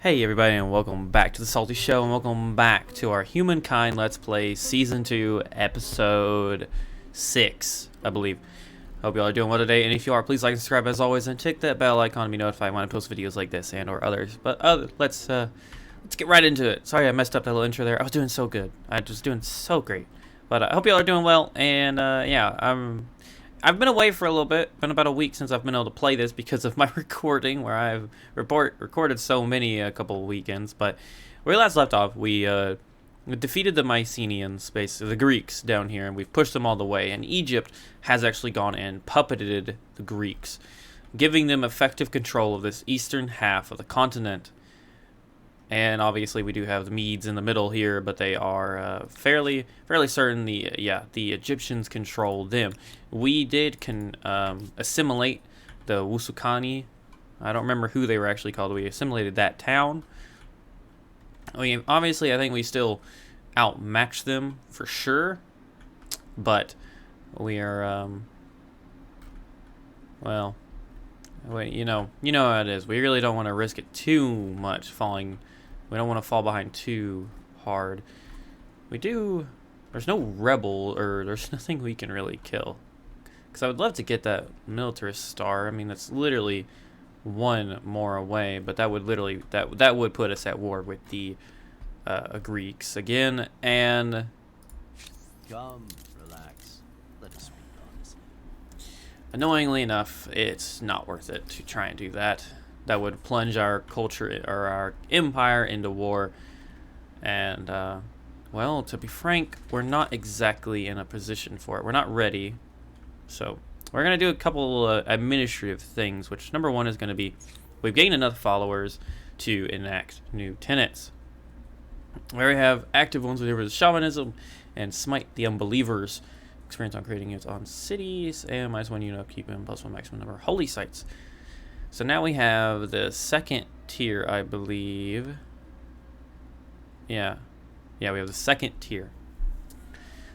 Hey everybody, and welcome back to the Salty Show, and welcome back to our Humankind Let's Play Season 2, Episode 6, I believe. Hope y'all are doing well today, and if you are, please like and subscribe as always, and check that bell icon to be notified when I post videos like this and or others. But let's get right into it. Sorry I messed up that little intro there. I was doing so good. I was doing so great. But I hope y'all are doing well, and yeah, I've been away for a little bit. Been about a week since I've been able to play this because of my recording, where I've recorded so many a couple of weekends. But where we last left off, we defeated the Mycenaeans, basically the Greeks down here, and we've pushed them all the way. And Egypt has actually gone and puppeted the Greeks, giving them effective control of this eastern half of the continent. And obviously we do have the Medes in the middle here, but they are fairly certain the Egyptians control them. We did assimilate the Wusukani. I don't remember who they were actually called. We assimilated that town. I mean, obviously I think we still outmatched them for sure, but we are well, you know how it is. We really don't want to risk it too much falling. We don't want to fall behind too hard. There's no rebel, or there's nothing we can really kill. Because I would love to get that militarist star. I mean, that's literally one more away, but that would literally, that would put us at war with the Greeks again, and... Come, relax. Let us speak honestly. Annoyingly enough, it's not worth it to try and do that. That would plunge our culture or our empire into war. And, well, to be frank, we're not exactly in a position for it. We're not ready. So, we're going to do a couple administrative things, which number one is going to be, we've gained enough followers to enact new tenets. We already have active ones with shamanism and smite the unbelievers. Experience on creating units on cities, and -1 unit upkeep and +1 maximum number of holy sites. So now we have the second tier, I believe. Yeah, we have the second tier.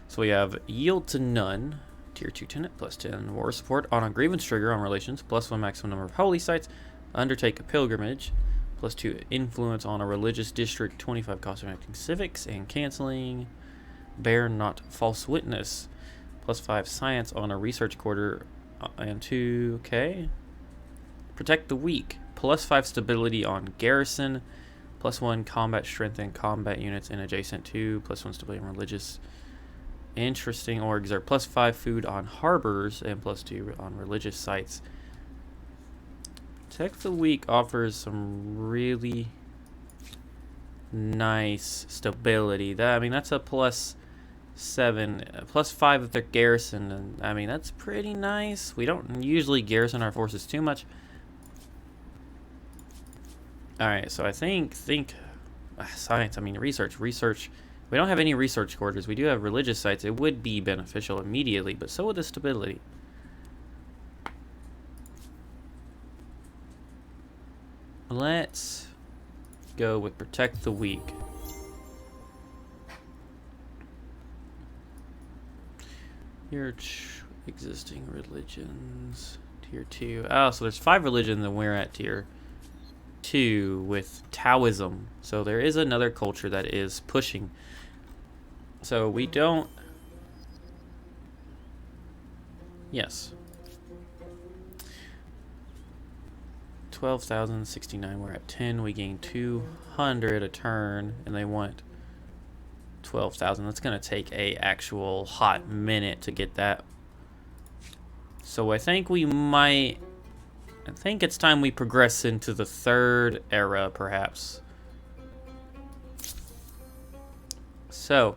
So we have yield to none, tier 2 tenant, +10 war support on a grievance trigger on relations, +1 maximum number of holy sites, undertake a pilgrimage, +2 influence on a religious district, 25 cost of enacting civics, and canceling bear not false witness, +5 science on a research quarter, and 2k. Protect the weak, +5 stability on garrison, +1 combat strength and combat units in adjacent to, +1 stability on religious. Interesting orgs are +5 food on harbors and +2 on religious sites. Protect the weak offers some really nice stability. That's a +7, +5 of their garrison, and I mean that's pretty nice. We don't usually garrison our forces too much. Alright, so I think science, research. We don't have any research quarters. We do have religious sites. It would be beneficial immediately, but so would the stability. Let's go with protect the weak. Your existing religions, tier 2. Oh, so there's 5 religions and we're at tier 2 with Taoism. So there is another culture that is pushing. So we don't... Yes. 12,069. We're at 10. We gain 200 a turn, and they want 12,000. That's going to take a actual hot minute to get that. So I think it's time we progress into the third era, perhaps. So,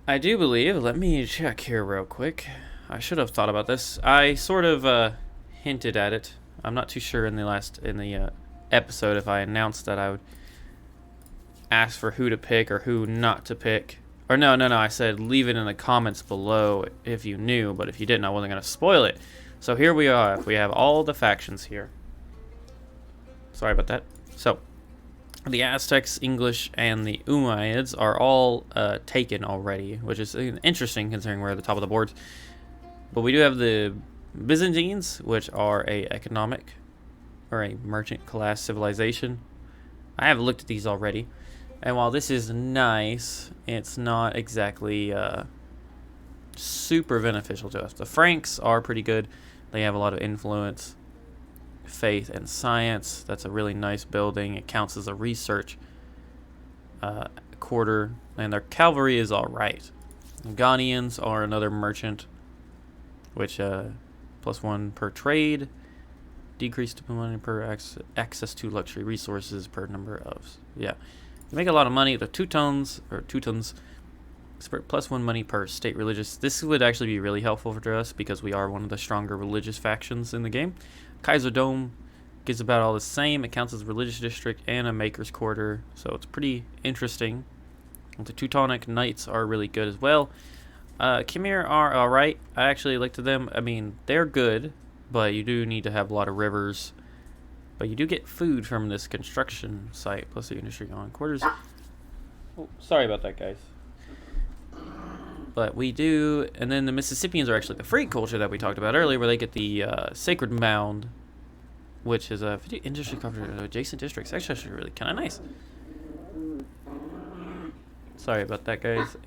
I do believe, let me check here real quick. I should have thought about this. I sort of hinted at it. I'm not too sure in the episode if I announced that I would ask for who to pick or who not to pick. Or no, I said leave it in the comments below if you knew, but if you didn't, I wasn't going to spoil it. So here we are. We have all the factions here. Sorry about that. So, the Aztecs, English, and the Umayyads are all taken already, which is interesting considering we're at the top of the board. But we do have the Byzantines, which are a economic or a merchant class civilization. I have looked at these already, and while this is nice, it's not exactly super beneficial to us. The Franks are pretty good. They have a lot of influence, faith, and science. That's a really nice building. It counts as a research quarter, and their cavalry is all right. The Ghanaians are another merchant, which +1 per trade, decreased money per access to luxury resources per number of. Yeah, you make a lot of money. The Teutons +1 money per state religious. This would actually be really helpful for us because we are one of the stronger religious factions in the game. Kaiserdom gives about all the same. It counts as a religious district and a maker's quarter, so it's pretty interesting. The Teutonic Knights are really good as well. Khmer are alright. I actually looked at them. I mean, they're good, but you do need to have a lot of rivers. But you do get food from this construction site, plus the industry on quarters. Oh, sorry about that, guys. But we do, and then the Mississippians are actually the freight culture that we talked about earlier, where they get the Sacred Mound, which is a industry covered adjacent districts. Actually really kind of nice. Sorry about that, guys.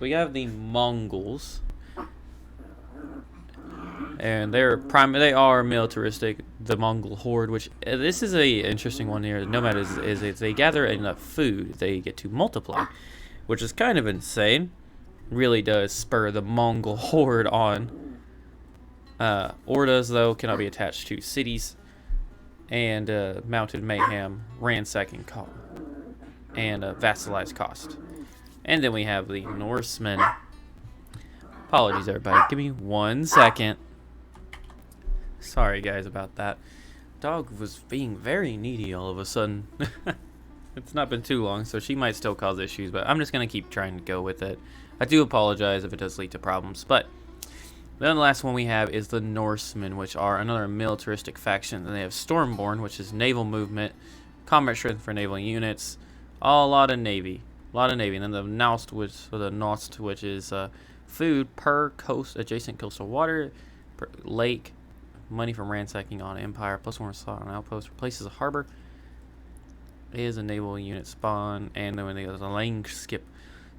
We have the Mongols, and they are militaristic. The Mongol horde, which this is a interesting one here. Nomad is if they gather enough food, they get to multiply, which is kind of insane. Really does spur the Mongol horde on. Ordas, though, cannot be attached to cities, and mounted mayhem, ransacking and vassalized cost. And then we have the Norsemen. Apologies, everybody. Give me 1 second. Sorry, guys, about that. Dog was being very needy all of a sudden. It's not been too long, so she might still cause issues, but I'm just going to keep trying to go with it. I do apologize if it does lead to problems, but then the last one we have is the Norsemen, which are another militaristic faction. And they have Stormborn, which is naval movement, combat strength for naval units, a lot of navy. And then the Naust, which is food per coast, adjacent coastal water, per lake, money from ransacking on empire, +1 slot on outpost, replaces a harbor, is a naval unit spawn, and then when they go to the Lang skip,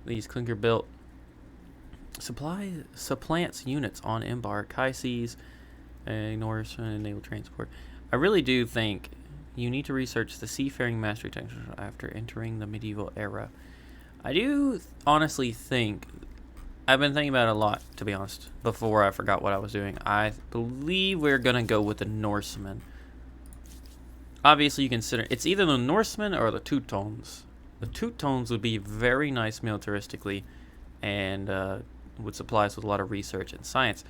these clinker built supplants units on Embark, high seas, Norse and naval transport. I really do think you need to research the seafaring mastery technique after entering the medieval era. I do honestly think, I've been thinking about it a lot, to be honest, before I forgot what I was doing. I believe we're going to go with the Norsemen. Obviously, you consider, it's either the Norsemen or the Teutons. The Teutons would be very nice militaristically and would supply us with a lot of research and science.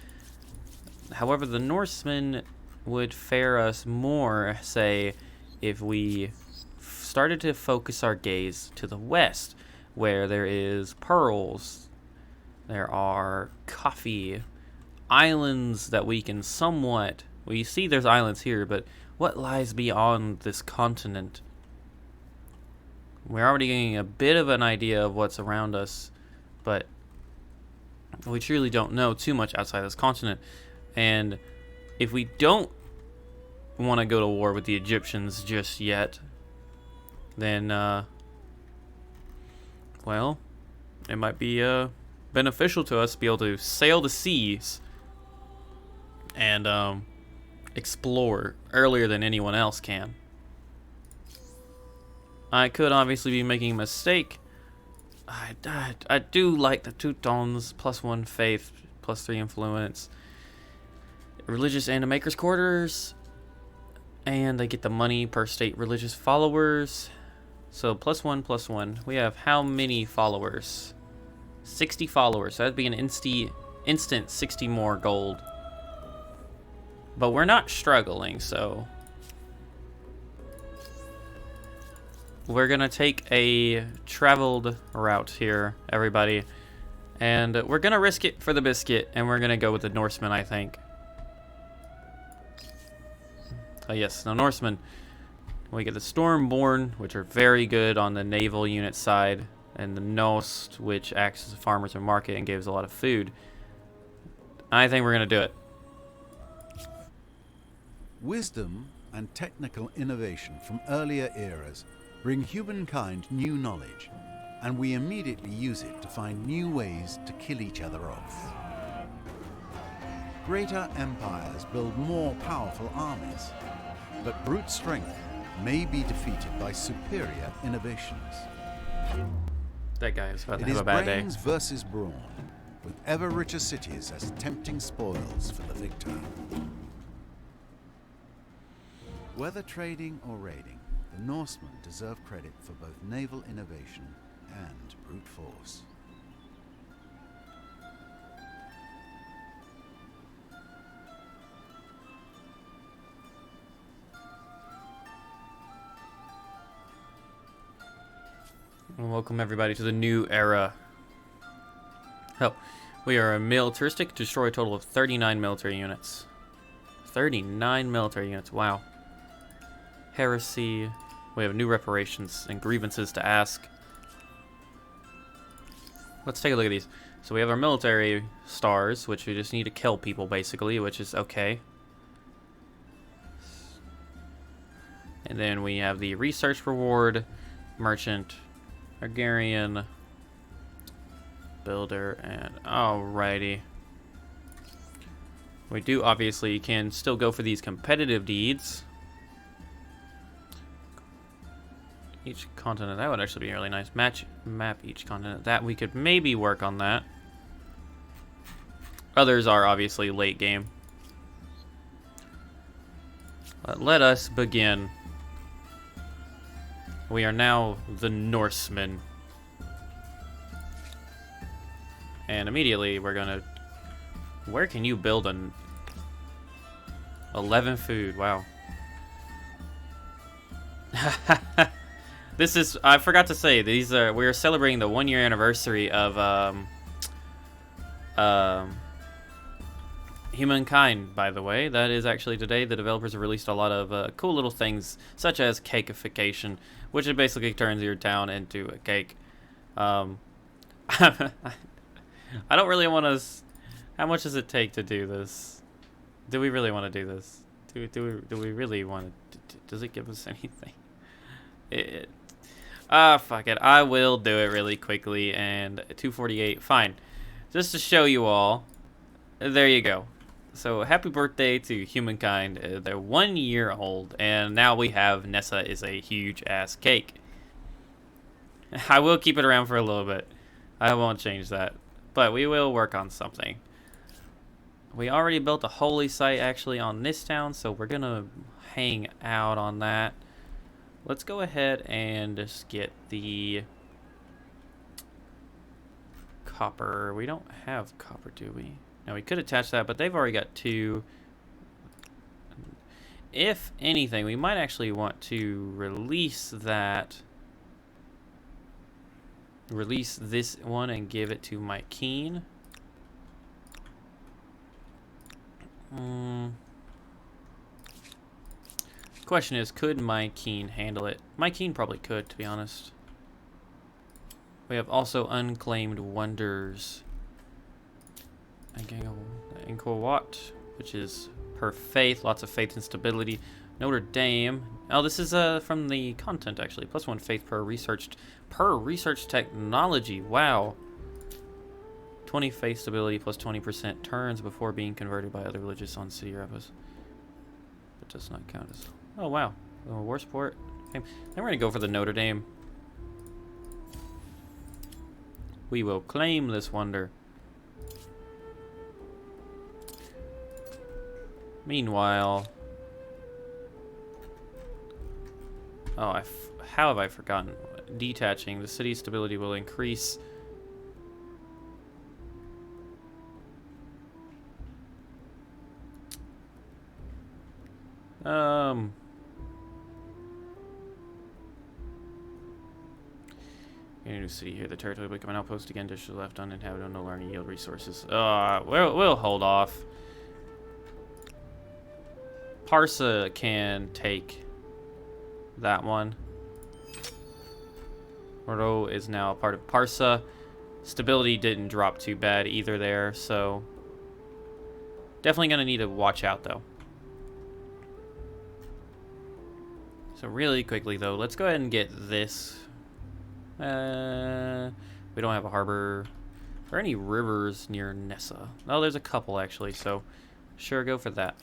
However, the Norsemen would fare us more, say, if we started to focus our gaze to the west, where there is pearls, there are coffee, islands that we can somewhat, well, you see there's islands here, but what lies beyond this continent? We're already getting a bit of an idea of what's around us, but we truly don't know too much outside this continent. And if we don't want to go to war with the Egyptians just yet, then, well, it might be beneficial to us to be able to sail the seas and explore earlier than anyone else can. I could obviously be making a mistake. I do like the Teutons, +1 faith, +3 influence, religious and a maker's quarters, and they get the money per state religious followers. So +1. We have how many followers? 60 followers. So that'd be an instant 60 more gold. But we're not struggling, so we're gonna take a traveled route here, everybody, and we're gonna risk it for the biscuit, and we're gonna go with the Norsemen, I think. Yes, the Norsemen. We get the Stormborn, which are very good on the naval unit side, and the Nost, which acts as a farmer's market and gives a lot of food. I think we're gonna do it. Wisdom and technical innovation from earlier eras bring humankind new knowledge, and we immediately use it to find new ways to kill each other off. Greater empires build more powerful armies, but brute strength may be defeated by superior innovations. That guy is about to It have is a bad day. brains versus brawn, with ever richer cities as tempting spoils for the victor. Whether trading or raiding, the Norsemen deserve credit for both naval innovation and brute force. And welcome everybody to the new era. Oh, we are a militaristic, destroy a total of 39 military units. 39 military units, wow. Heresy, we have new reparations and grievances to ask. Let's take a look at these. So we have our military stars, which we just need to kill people basically, which is okay. And then we have the research reward, merchant, agrarian, builder, and alrighty. We do obviously can still go for these competitive deeds. Each continent, that would actually be really nice. Map each continent. That we could maybe work on that. Others are obviously late game. But let us begin. We are now the Norsemen. And immediately we're gonna... Where can you build an... 11 food, wow. This is... I forgot to say, these are... We're celebrating the 1-year anniversary of, Humankind, by the way. That is actually today. The developers have released a lot of cool little things, such as cakification, which it basically turns your town into a cake. I don't really want to... How much does it take to do this? Do we really want to do this? Do we really want to... Does it give us anything? Fuck it. I will do it really quickly. And 248, fine. Just to show you all. There you go. So happy birthday to Humankind. They're 1 year old, and now we have Nessa is a huge ass cake. I will keep it around for a little bit. I won't change that, but we will work on something. We already built a holy site actually on this town, so we're gonna hang out on that. Let's go ahead and just get the copper. We don't have copper, do we? Now we could attach that, but they've already got 2. If anything, we might actually want to release that. Release this one and give it to my Keen. Question is, could my Keen handle it? My Keen probably could, to be honest. We have also unclaimed wonders. Watt, which is per faith, lots of faith and stability. Notre Dame. Oh, this is from the content actually. +1 faith per research technology. Wow. 20 faith stability plus 20% turns before being converted by other religious on city rabbis. It does not count as. Oh wow. War sport. Okay. Then we're gonna go for the Notre Dame. We will claim this wonder. Meanwhile, oh, how have I forgotten? Detaching, the city's stability will increase. New city here. The territory will become an outpost again. Dish to the left uninhabited, no longer yield resources. We'll hold off. Parsa can take that one. Mordo is now a part of Parsa. Stability didn't drop too bad either there, so definitely gonna need to watch out though. So So really quickly though, let's go ahead and get this. We don't have a harbor. Are there any rivers near Nessa? Oh, there's a couple actually, so sure, go for that.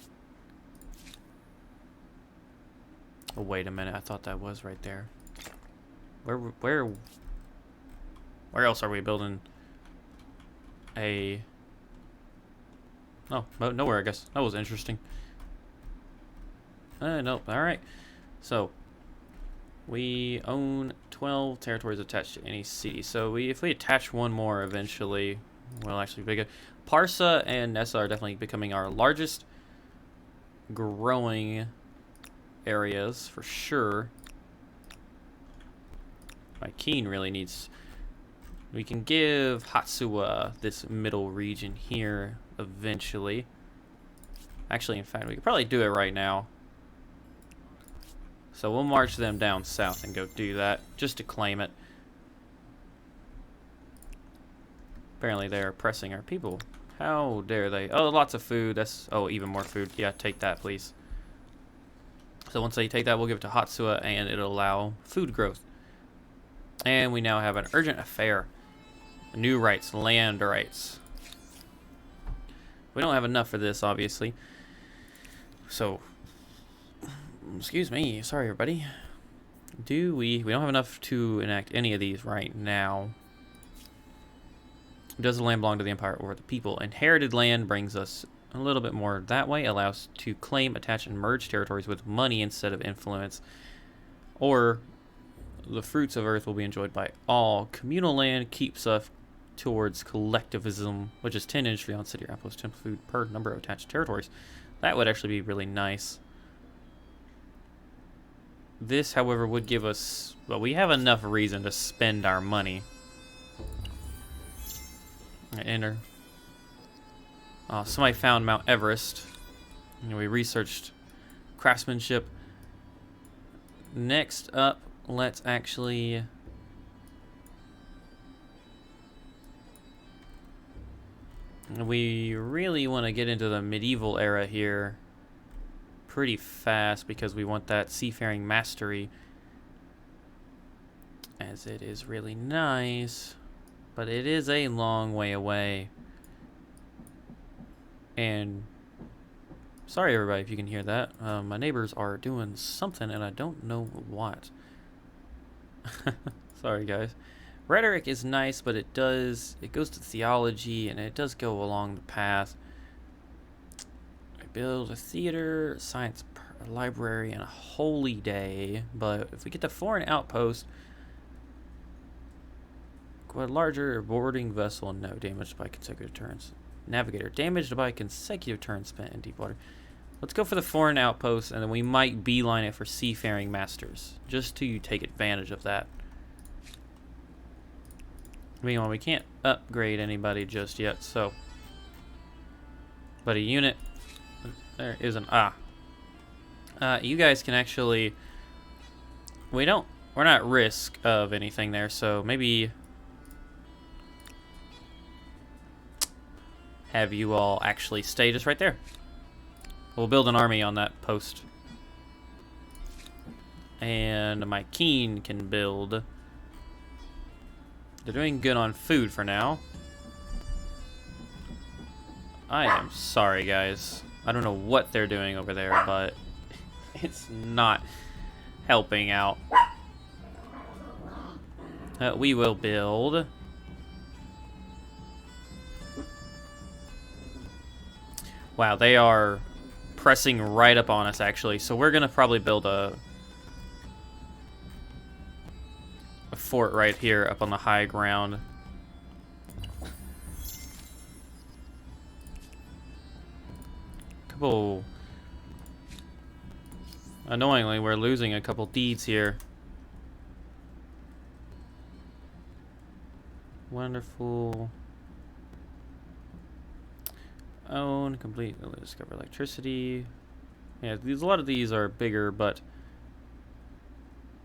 Oh, wait a minute, I thought that was right there. Where else are we building a... Oh, nowhere, I guess. That was interesting. Nope, alright. So, we own 12 territories attached to any city. So, if we attach one more eventually, we'll actually be good. Parsa and Nessa are definitely becoming our largest growing areas, for sure. Keen really needs... We can give Hatsuwa this middle region here eventually. Actually, in fact, we could probably do it right now. So we'll march them down south and go do that, just to claim it. Apparently they are oppressing our people. How dare they? Oh, lots of food. That's... Oh, even more food. Yeah, take that, please. So once they take that, we'll give it to Hatsuwa, and it'll allow food growth. And we now have an urgent affair. New rights, land rights. We don't have enough for this, obviously. So, excuse me. Sorry, everybody. We don't have enough to enact any of these right now. Does the land belong to the Empire or the people? Inherited land brings us a little bit more that way. Allows to claim, attach, and merge territories with money instead of influence. Or the fruits of earth will be enjoyed by all. Communal land keeps us towards collectivism, which is 10 industry on city outposts, 10 food per number of attached territories. That would actually be really nice. This, however, would give us... Well, we have enough reason to spend our money. Enter. Somebody found Mount Everest. And we researched craftsmanship. Next up, let's actually... We really want to get into the medieval era here pretty fast because we want that seafaring mastery, as it is really nice, but it is a long way away. And sorry everybody if you can hear that. My neighbors are doing something and I don't know what. Sorry guys. Rhetoric is nice, but it goes to theology, and it does go along the path. I build a theater, science library, and a holy day. But if we get the foreign outpost, quite larger boarding vessel, no damaged by consecutive turns. Navigator damaged by consecutive turns spent in deep water. Let's go for the foreign outpost, and then we might beeline it for seafaring masters, just to take advantage of that. Meanwhile, we can't upgrade anybody just yet, so... But a unit... There is an... you guys can actually... We're not at risk of anything there, so maybe... Have you all actually stay just right there. We'll build an army on that post. And my Keen can build... They're doing good on food for now. I am sorry, guys. I don't know what they're doing over there, but it's not helping out. We will build. Wow, they are pressing right up on us, actually. So we're going to probably build a fort right here up on the high ground. Annoyingly, we're losing a couple deeds here. Wonderful. Own, complete, discover electricity. Yeah, a lot of these are bigger, but...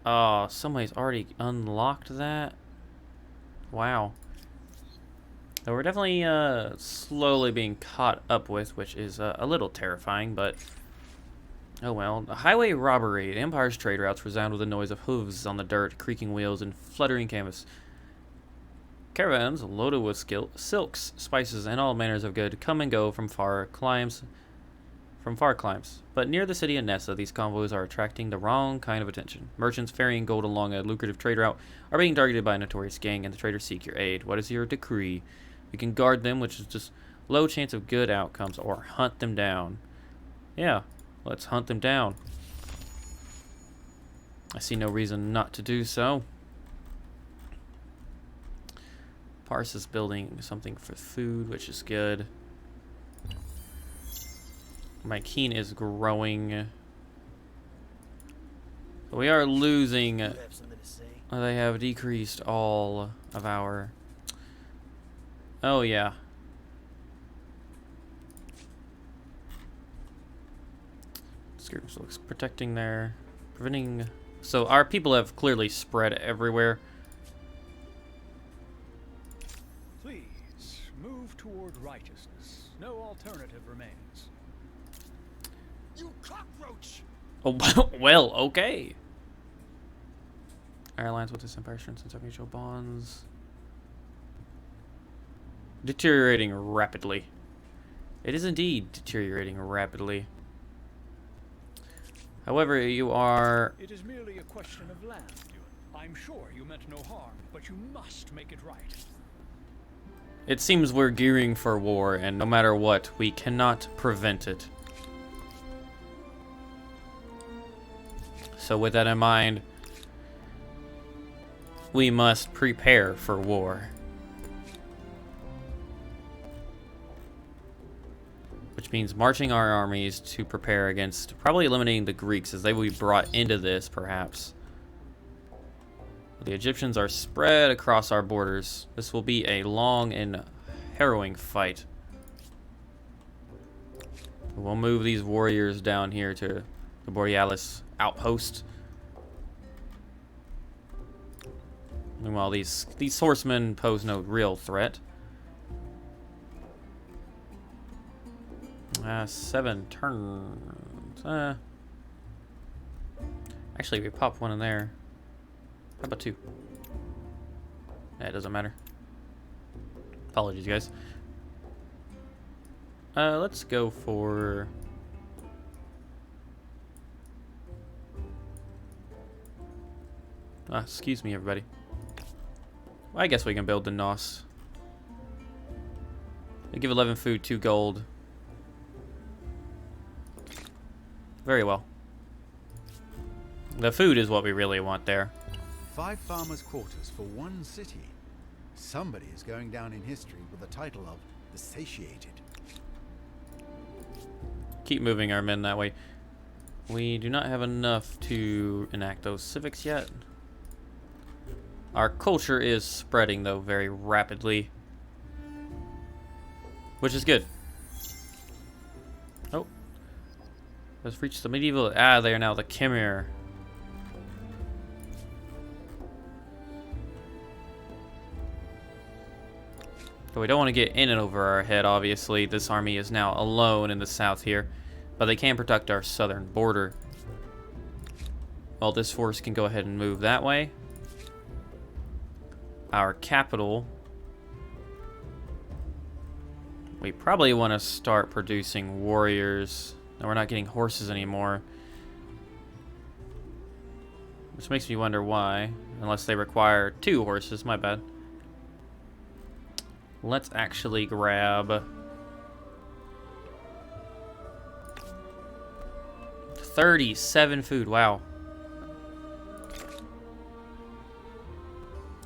Oh, somebody's already unlocked that? Wow. So we're definitely slowly being caught up with, which is a little terrifying, but Oh well. A highway robbery. The Empire's trade routes resound with the noise of hooves on the dirt, creaking wheels, and fluttering canvas. Caravans loaded with silks, spices, and all manners of good come and go from far climes. But near the city of Nessa, these convoys are attracting the wrong kind of attention. Merchants ferrying gold along a lucrative trade route are being targeted by a notorious gang, and the traders seek your aid. What is your decree? We can guard them, which is just low chance of good outcomes, or hunt them down. Yeah, let's hunt them down. I see no reason not to do so. Pars is building something for food, which is good. My keen is growing. But we are losing. They have decreased all of our... Oh, yeah. Skirts looks protecting there. Preventing... So our people have clearly spread everywhere. Please, move toward righteousness. No alternative remains. You cockroach! Oh, well, okay. Our alliance with this empire strengthens our mutual bonds. Deteriorating rapidly. It is indeed deteriorating rapidly. However, you are... It is merely a question of land. I'm sure you meant no harm, but you must make it right. It seems we're gearing for war, and no matter what, we cannot prevent it. So with that in mind, we must prepare for war. Which means marching our armies to prepare against, probably eliminating the Greeks, as they will be brought into this, perhaps. The Egyptians are spread across our borders. This will be a long and harrowing fight. We'll move these warriors down here to the Borealis outpost. Meanwhile, these horsemen pose no real threat. 7 turns. Actually, we popped one in there. How about 2? Yeah, it doesn't matter. Apologies, guys. Let's go for... excuse me, everybody. Well, I guess we can build the Norse. They give 11 food, 2 gold. Very well. The food is what we really want there. 5 farmers' quarters for 1 city. Somebody is going down in history with the title of the Satiated. Keep moving our men that way. We do not have enough to enact those civics yet. Our culture is spreading, though, very rapidly. Which is good. Oh. Let's reach the medieval... Ah, they are now the Khmer. But we don't want to get in and over our head, obviously. This army is now alone in the south here. But they can protect our southern border. Well, this force can go ahead and move that way. Our capital... We probably want to start producing warriors. No, we're not getting horses anymore. Which makes me wonder why. Unless they require 2 horses, my bad. Let's actually grab... 37 food, wow.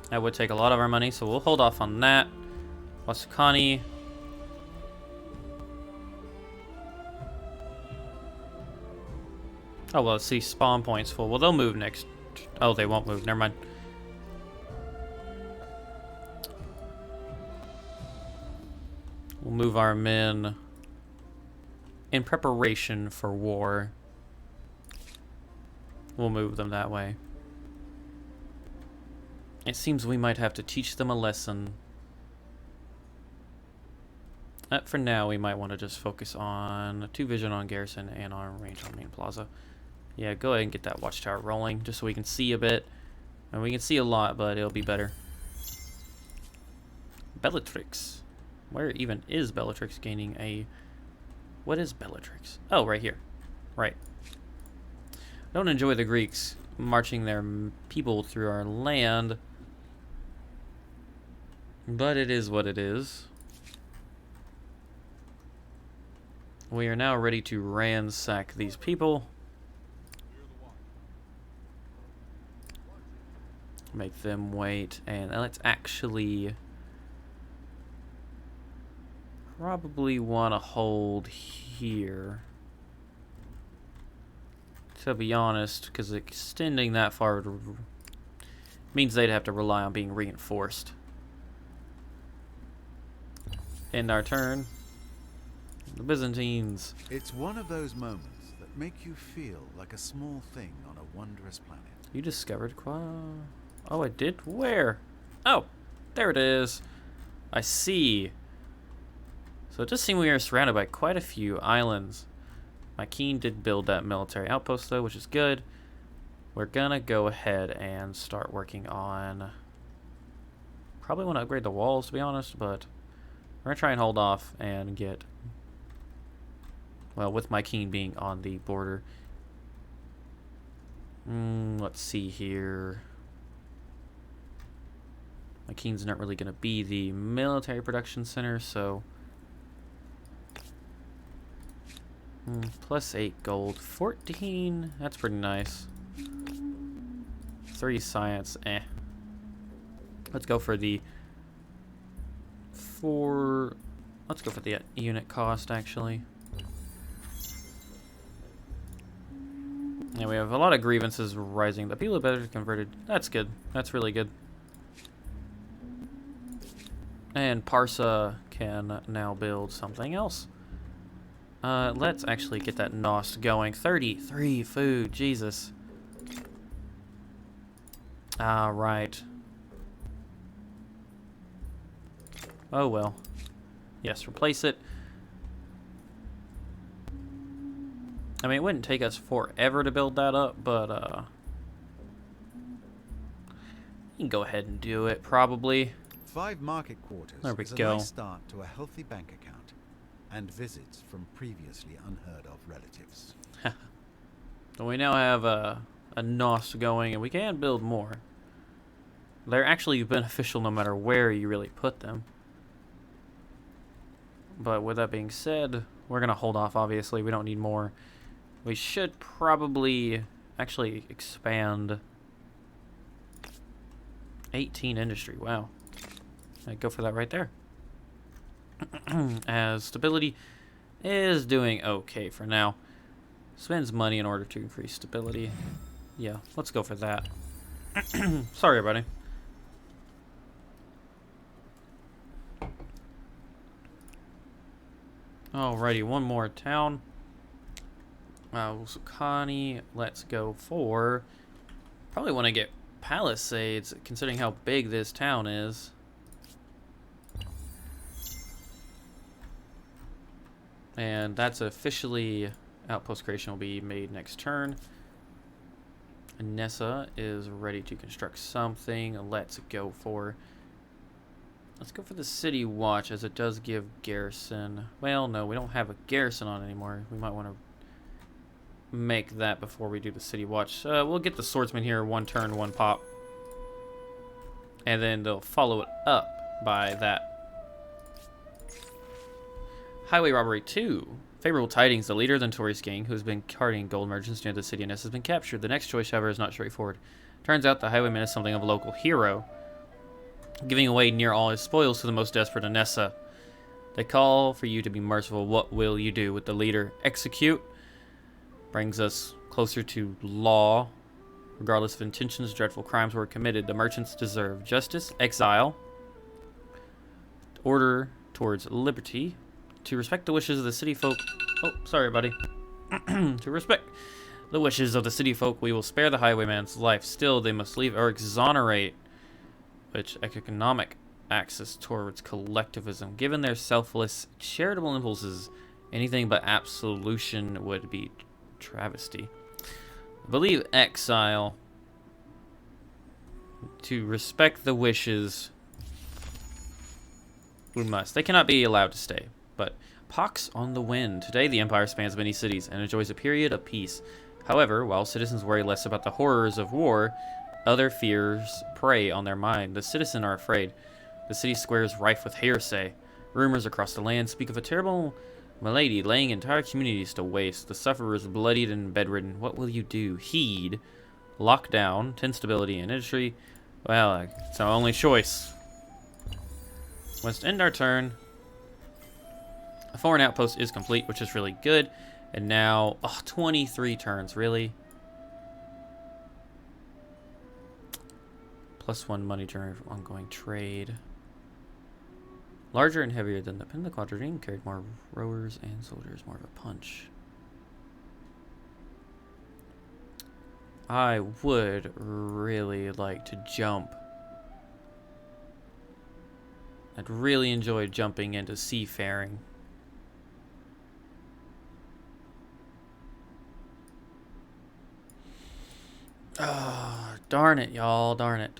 That would take a lot of our money, so we'll hold off on that. Wasukani. Oh, well, let's see, spawn points full. Well, they'll move next. Oh, they won't move, never mind. We'll move our men in preparation for war. We'll move them that way. It seems we might have to teach them a lesson. For now, we might want to just focus on 2 vision on garrison and on range on main plaza. Yeah, go ahead and get that watchtower rolling, just so we can see a bit. And we can see a lot, but it'll be better. Bellatrix. Where even is Bellatrix gaining a... What is Bellatrix? Oh, right here. Right. Don't enjoy the Greeks marching their people through our land. But it is what it is. We are now ready to ransack these people. Make them wait, and let's actually probably want to hold here, to be honest, because extending that far means they'd have to rely on being reinforced. End our turn. The Byzantines. It's one of those moments that make you feel like a small thing on a wondrous planet. You discovered Oh, I did? Where? Oh, there it is. I see. So it does seem we are surrounded by quite a few islands. My king did build that military outpost, though, which is good. We're gonna go ahead and start working on... Probably want to upgrade the walls, to be honest, but we're gonna try and hold off and get... Well, with my king being on the border. Let's see here. My king's not really going to be the military production center, so... +8 gold. 14, that's pretty nice. 3 science, eh. Let's go for the... Let's go for the unit cost, actually. Yeah, we have a lot of grievances rising. The people are better converted. That's good. That's really good. And Parsa can now build something else. Let's actually get that Norse going. 33 food, Jesus. Right. Oh well. Yes, replace it. I mean, it wouldn't take us forever to build that up, but you can go ahead and do it, probably. 5 market quarters There we is a go. nice start to a healthy bank account and visits from previously unheard of relatives. So we now have a Norse going, and we can build more. They're actually beneficial no matter where you really put them. But with that being said, we're going to hold off, obviously. We don't need more. We should probably actually expand 18 industry. Wow. I'd go for that right there. As stability is doing okay for now. Spends money in order to increase stability. Yeah, let's go for that. Sorry, everybody. Alrighty, one more town. Usukani, let's go for... Probably want to get palisades, considering how big this town is. And that's officially... Outpost creation will be made next turn. Nessa is ready to construct something. Let's go for the city watch, as it does give garrison. Well, no, we don't have a garrison on anymore. We might want to make that before we do the city watch. We'll get the swordsman here, 1 turn, 1 pop. And then they'll follow it up by that. Highway robbery 2. Favorable tidings. The leader of the notorious gang, who has been carting gold merchants near the city of Ness, has been captured. The next choice, however, is not straightforward. Turns out the highwayman is something of a local hero, giving away near all his spoils to the most desperate in Nessa. They call for you to be merciful. What will you do? With the leader execute? Brings us closer to law. Regardless of intentions, dreadful crimes were committed. The merchants deserve justice, exile, order towards liberty. To respect the wishes of the city folk... Oh, sorry, buddy. To respect the wishes of the city folk, we will spare the highwayman's life. Still, they must leave or exonerate. Which economic axis towards collectivism. Given their selfless, charitable impulses, anything but absolution would be travesty. I believe exile. To respect the wishes, we must. They cannot be allowed to stay. But pox on the wind. Today the Empire spans many cities and enjoys a period of peace. However, while citizens worry less about the horrors of war, other fears prey on their mind. The citizen are afraid. The city squares rife with hearsay. Rumors across the land speak of a terrible malady laying entire communities to waste. The sufferers bloodied and bedridden. What will you do? Heed. Lockdown, instability, and industry. Well, it's our only choice. Must end our turn. A foreign outpost is complete, which is really good. And now, 23 turns, really? +1 money turn for ongoing trade. Larger and heavier than the Pin the Quadrine, carried more rowers and soldiers, more of a punch. I would really like to jump. I'd really enjoy jumping into seafaring. Oh, darn it, y'all. Darn it.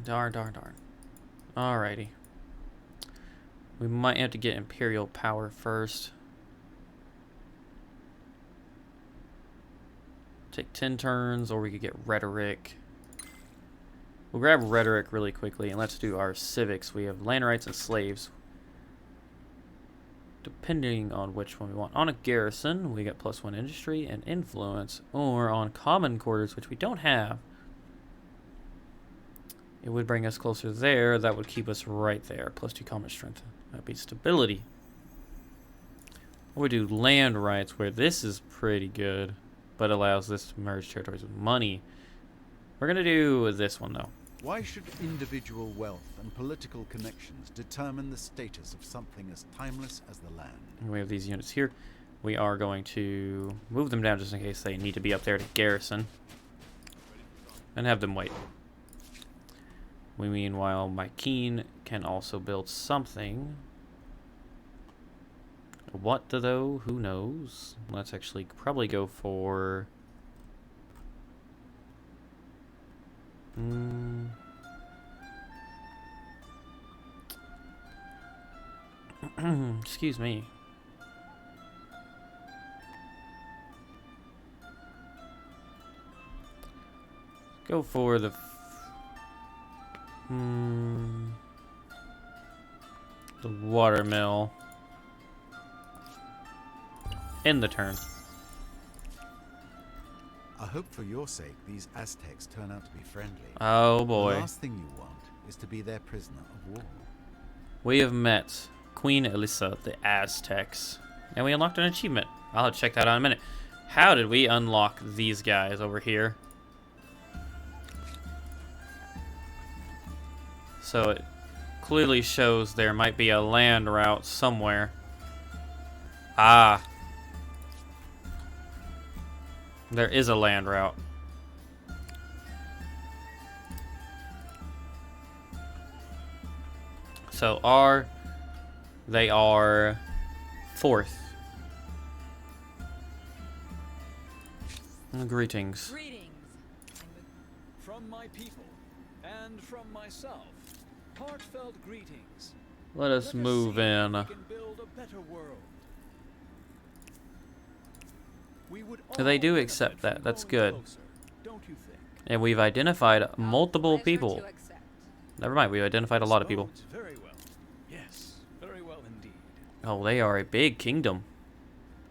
Darn. Alrighty. We might have to get Imperial power first. Take 10 turns, or we could get Rhetoric. We'll grab Rhetoric really quickly, and let's do our civics. We have land rights and slaves. Depending on which one we want. On a garrison, we get +1 industry and influence, or on common quarters, which we don't have. It would bring us closer there. That would keep us right there. +2 common strength. That'd be stability. Or we do land rights, where this is pretty good, but allows this to merge territories with money. We're going to do this one, though. Why should individual wealth and political connections determine the status of something as timeless as the land? And we have these units here. We are going to move them down just in case they need to be up there to garrison. And have them wait. We meanwhile, my Keen can also build something. What though? Who knows? Let's actually probably go for... Excuse me. Go for the... the watermill. End the turn. I hope for your sake these Aztecs turn out to be friendly. Oh boy. The last thing you want is to be their prisoner of war. We have met Queen Elisa, the Aztecs. And we unlocked an achievement. I'll check that out in a minute. How did we unlock these guys over here? So it clearly shows there might be a land route somewhere. Ah. There is a land route. So they are 4th. Greetings. From my people and from myself, heartfelt greetings. Let us move in. We can build a better world. They do accept that. That's good. Closer, don't you think? And we've identified multiple people. Never mind, we've identified a lot of people. Very well. Yes, very well indeed. Oh, they are a big kingdom.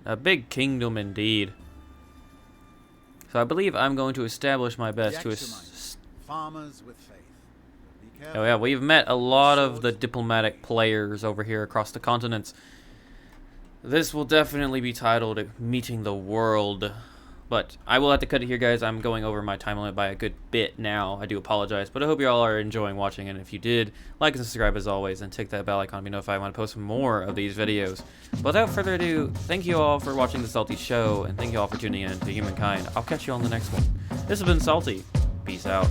A big kingdom indeed. So I believe I'm going to establish my best to... Farmers with faith. Be Oh yeah, we've met a lot of the diplomatic players over here across the continents. This will definitely be titled Meeting the World. But I will have to cut it here, guys. I'm going over my time limit by a good bit now. I do apologize, but I hope you all are enjoying watching. And if you did, like and subscribe as always, and tick that bell icon to be notified when I post more of these videos. But without further ado, thank you all for watching the Salty Show, and thank you all for tuning in to Humankind. I'll catch you on the next one. This has been Salty. Peace out.